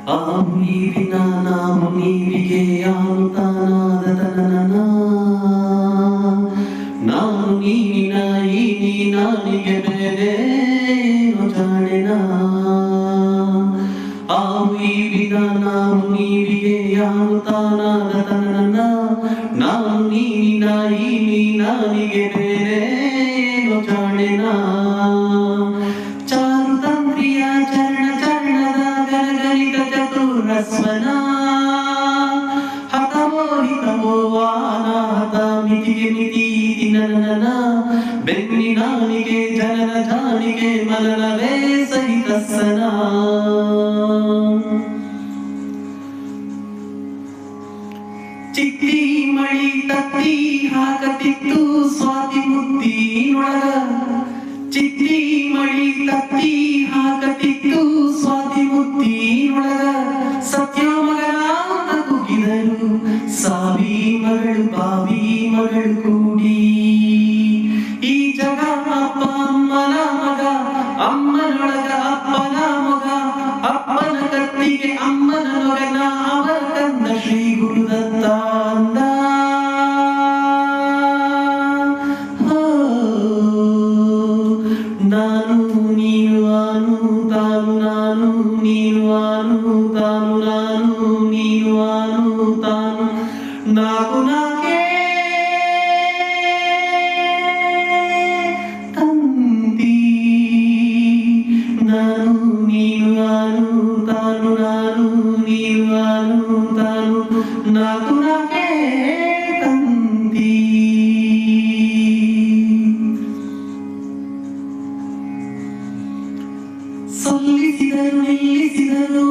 ಆವು ನೀವಿನ ನಾವು ನೀವಿಗೆ ಯಾನು ತಾನಾದ ತನನ ನಾನು ನೀನಿನ ಈ ನೀ ನಾನಿಗೆ ಬೇರೇನು ಜಾಣೆನ ಆವು ನೀವಿನ ನಾವು ನೀವಿಗೆ ಯಾನು ತಾನಾದ ತನನ ನಾನು ನೀನಿನ ಈ ನೀ ನಾನಿಗೆ ಬೇರೇನು ಜಾಣೆನ ಚಾರುತಂತ್ರಿಯ ಚರಣ ಚರಣದ ಗನಗನಿತ ಚತುರಸ್ವನ ಹತವೋ ಹಿತವೋ ಅನಾಹತ ಮಿತಿಗೆ ಮಿತಿ ದಿನನನ ಬೆನ್ನಿನಾನಿಗೆ ಜನನ ಜಾನಿಗೆ ಮನನವೇ ಸಹಿತಸ್ಸನ ಚಿತ್ತಿ ಮಳಿ ತತ್ತಿ ಹಾಕತಿತ್ತು ಸ್ವಾತಿ ಮುತ್ತಿನೊಳಗ ಚಿತ್ತಿ ಮಳಿ ತತ್ತಿ ಹಾಕತಿತ್ತು ಸ್ವಾತಿ ಮುತ್ತಿನೊಳಗ ಸತ್ಯ ಮಗನ ಕುಗಿದರು ಸಾವಿ ಮಗಳು ಬಾವಿ ಮಗಳು ಕೂಡಿ ಈ ಜಗ ಅಪ್ಪ ಅಮ್ಮನ ಮಗ ಅಮ್ಮನೊಳಗ ಅಪ್ಪನ ಮಗ ಅಪ್ಪನ ಕತ್ತಿಗೆ ಅಮ್ಮನ ನೊಗನ ಅವರ ಕಂದ ಶ್ರೀ ಗುರುದತ್ತ ಅಂದ ನಾನು ನೀನು ಆನು ತಾನು ನಾನು ನೀನು ಆನು ತಾನು ನಾನು ನೀನು ಆನು ತಾನು ನಾಕು ನಾಕೆ ತಂತಿ ನಾನು ನೀನು ಆನು ತಾನು ನಾನು ನೀನು ಆನು ತಾನು ನಾಕು ನಾಕೆ ತಂತಿ ಸೊಲ್ಲಿಸಿದರು ನಿಲ್ಲಿಸಿದರು